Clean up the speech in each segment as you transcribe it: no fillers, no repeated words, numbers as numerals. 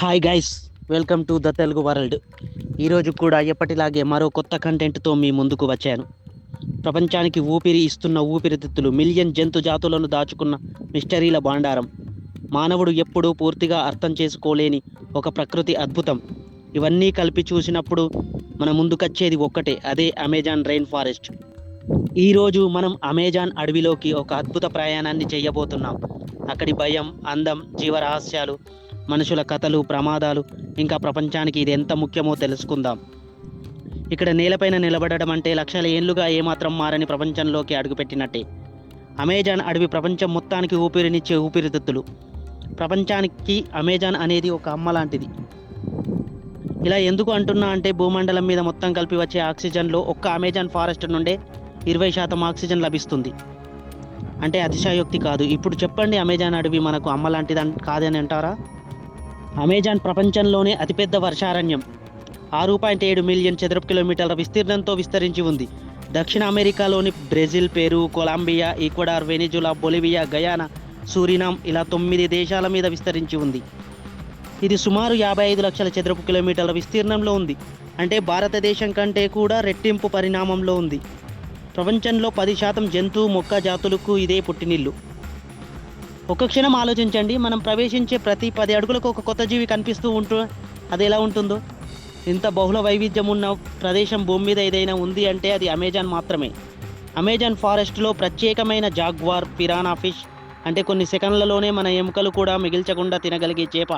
Hi guys, welcome to the Telugu world. ఈరోజు కూడా ఎప్పటిలాగే మరో కొత్త కంటెంట్తో మీ ముందుకు వచ్చాను. ప్రపంచానికి ఊపిరి ఇస్తున్న ఊపిరితిత్తులు, మిలియన్ జంతు జాతులను దాచుకున్న మిస్టరీల భాండారం, మానవుడు ఎప్పుడూ పూర్తిగా అర్థం చేసుకోలేని ఒక ప్రకృతి అద్భుతం. ఇవన్నీ కలిపి చూసినప్పుడు మన ముందుకొచ్చేది ఒక్కటే, అదే అమెజాన్ రెయిన్ ఫారెస్ట్. ఈరోజు మనం అమెజాన్ అడవిలోకి ఒక అద్భుత ప్రయాణాన్ని చేయబోతున్నాం. అక్కడి భయం, అందం, జీవరహస్యాలు, మనుషుల కథలు, ప్రమాదాలు, ఇంకా ప్రపంచానికి ఇది ఎంత ముఖ్యమో తెలుసుకుందాం. ఇక్కడ నేలపైన నిలబడడం అంటే లక్షల ఏళ్లుగా ఏమాత్రం మారని ప్రపంచంలోకి అడుగుపెట్టినట్టే. అమెజాన్ అడవి ప్రపంచం మొత్తానికి ఊపిరినిచ్చే ఊపిరితిత్తులు. ప్రపంచానికి అమెజాన్ అనేది ఒక అమ్మ లాంటిది. ఇలా ఎందుకు అంటున్నా అంటే, భూమండలం మీద మొత్తం కలిపి వచ్చే ఆక్సిజన్లో ఒక్క అమెజాన్ ఫారెస్ట్ నుండే 20% ఆక్సిజన్ లభిస్తుంది. అంటే అతిశయోక్తి కాదు. ఇప్పుడు చెప్పండి, అమెజాన్ అడవి మనకు అమ్మ లాంటిది కాదని అంటారా? అమెజాన్ ప్రపంచంలోనే అతిపెద్ద వర్షారణ్యం. 6.7 మిలియన్ చదరపు కిలోమీటర్ల విస్తీర్ణంతో విస్తరించి ఉంది. దక్షిణ అమెరికాలోని Brazil, Peru, Colombia, Ecuador, Venezuela, Bolivia, Guyana, Suriname ఇలా 9 దేశాల మీద విస్తరించి ఉంది. ఇది సుమారు 55 లక్షల చదరపు కిలోమీటర్ల విస్తీర్ణంలో ఉంది. అంటే భారతదేశం కంటే కూడా రెట్టింపు పరిణామంలో ఉంది. ప్రపంచంలో 10% జంతు, మొక్క జాతులకు ఇదే పుట్టినిల్లు. ఒక క్షణం ఆలోచించండి, మనం ప్రవేశించే ప్రతి 10 అడుగులకు ఒక కొత్త జీవి కనిపిస్తూ అది ఎలా ఉంటుందో. ఇంత బహుళ వైవిధ్యం ఉన్న ప్రదేశం భూమి మీద ఏదైనా ఉంది అంటే అది అమెజాన్ మాత్రమే. అమెజాన్ ఫారెస్ట్లో ప్రత్యేకమైన జాగ్వార్, పిరానా ఫిష్, అంటే కొన్ని సెకండ్లలోనే మన ఎముకలు కూడా మిగిల్చకుండా తినగలిగే చేప.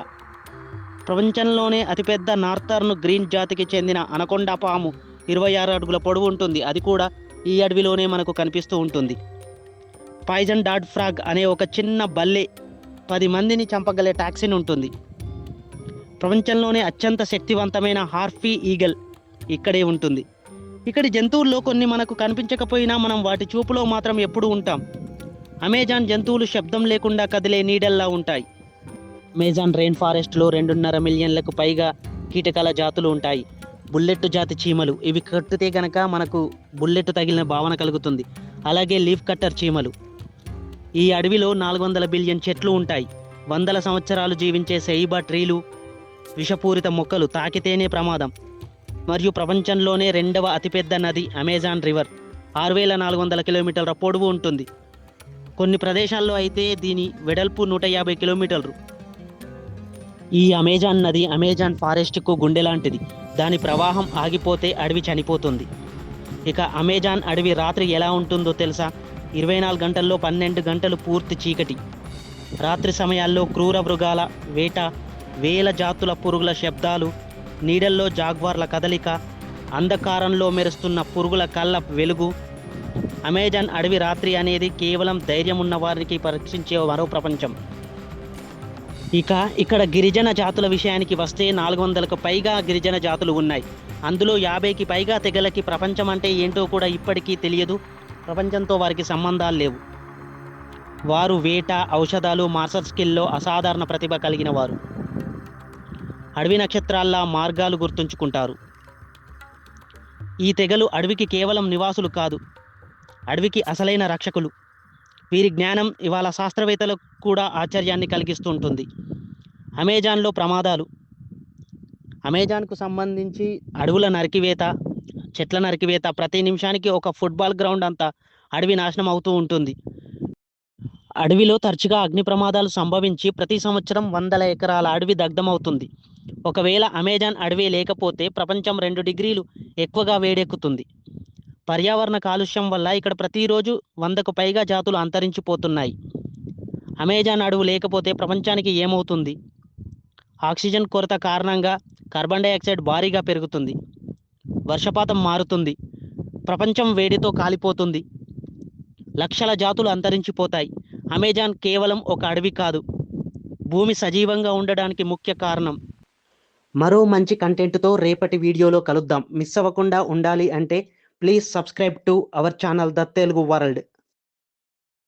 ప్రపంచంలోనే అతిపెద్ద నార్థర్న్ గ్రీన్ జాతికి చెందిన అనకొండా పాము 26 అడుగుల పొడవు ఉంటుంది. అది కూడా ఈ అడవిలోనే మనకు కనిపిస్తూ ఉంటుంది. పాయిజన్ డాట్ ఫ్రాగ్ అనే ఒక చిన్న బల్లె 10 మందిని చంపగలే టాక్సిన్ ఉంటుంది. ప్రపంచంలోనే అత్యంత శక్తివంతమైన హార్పీ ఈగల్ ఇక్కడే ఉంటుంది. ఇక్కడి జంతువుల్లో కొన్ని మనకు కనిపించకపోయినా మనం వాటి చూపులో మాత్రం ఎప్పుడూ ఉంటాం. అమెజాన్ జంతువులు శబ్దం లేకుండా కదిలే నీడల్లా ఉంటాయి. అమెజాన్ రెయిన్ ఫారెస్ట్లో 2.5 మిలియన్లకు పైగా కీటకాల జాతులు ఉంటాయి. బుల్లెట్ జాతి చీమలు, ఇవి కట్టితే గనక మనకు బుల్లెట్ తగిలిన భావన కలుగుతుంది. అలాగే లీఫ్ కట్టర్ చీమలు. ఈ అడవిలో 400 బిలియన్ చెట్లు ఉంటాయి. వందల సంవత్సరాలు జీవించే సైబా ట్రీలు, విషపూరిత మొక్కలు, తాకితేనే ప్రమాదం. మరియు ప్రపంచంలోనే 2వ అతిపెద్ద నది అమెజాన్ రివర్ 6400 కిలోమీటర్ల పొడవు ఉంటుంది. కొన్ని ప్రదేశాల్లో అయితే దీని వెడల్పు 150 కిలోమీటర్లు. ఈ అమెజాన్ నది అమెజాన్ ఫారెస్ట్కు గుండె లాంటిది. దాని ప్రవాహం ఆగిపోతే అడవి చనిపోతుంది. ఇక అమెజాన్ అడవి రాత్రి ఎలా ఉంటుందో తెలుసా? 24 గంటల్లో 12 గంటలు పూర్తి చీకటి. రాత్రి సమయాల్లో క్రూర మృగాల వేట, వేల జాతుల పురుగుల శబ్దాలు, నీడల్లో జాగ్వార్ల కదలిక, అంధకారంలో మెరుస్తున్న పురుగుల కళ్ళ వెలుగు. అమెజాన్ అడవి రాత్రి అనేది కేవలం ధైర్యం ఉన్న వారికి పరీక్షించే మరో ప్రపంచం. ఇక ఇక్కడ గిరిజన జాతుల విషయానికి వస్తే 400కు పైగా గిరిజన జాతులు ఉన్నాయి. అందులో 50కి పైగా తెగలకి ప్రపంచం అంటే ఏంటో కూడా ఇప్పటికీ తెలియదు. ప్రపంచంతో వారికి సంబంధాలు లేవు. వారు వేట, ఔషధాలు, మార్షల్ స్కిల్లో అసాధారణ ప్రతిభ కలిగిన వారు. అడవి నక్షత్రాల్లా మార్గాలు గుర్తుంచుకుంటారు. ఈ తెగలు అడవికి కేవలం నివాసులు కాదు, అడవికి అసలైన రక్షకులు. వీరి జ్ఞానం ఇవాళ శాస్త్రవేత్తలకు కూడా ఆశ్చర్యాన్ని కలిగిస్తుంటుంది. అమెజాన్లో ప్రమాదాలు. అమెజాన్కు సంబంధించి అడవుల నరికివేత, చెట్ల నరికివేత, ప్రతి నిమిషానికి ఒక ఫుట్బాల్ గ్రౌండ్ అంతా అడవి నాశనం అవుతూ ఉంటుంది. అడవిలో తరచుగా అగ్ని ప్రమాదాలు సంభవించి ప్రతి సంవత్సరం 100 ఎకరాల అడవి దగ్ధమవుతుంది. ఒకవేళ అమెజాన్ అడవి లేకపోతే ప్రపంచం 2 డిగ్రీలు ఎక్కువగా వేడెక్కుతుంది. పర్యావరణ కాలుష్యం వల్ల ఇక్కడ ప్రతిరోజు 100కు పైగా జాతులు అంతరించిపోతున్నాయి. అమెజాన్ అడవు లేకపోతే ప్రపంచానికి ఏమవుతుంది? ఆక్సిజన్ కొరత కారణంగా కార్బన్ డైఆక్సైడ్ భారీగా పెరుగుతుంది. వర్షపాతం మారుతుంది. ప్రపంచం వేడితో కాలిపోతుంది. లక్షల జాతులు అంతరించిపోతాయి. అమెజాన్ కేవలం ఒక అడవి కాదు, భూమి సజీవంగా ఉండడానికి ముఖ్య కారణం. మరో మంచి కంటెంట్తో రేపటి వీడియోలో కలుద్దాం. మిస్ అవ్వకుండా ఉండాలి అంటే please subscribe to our channel the Telugu world.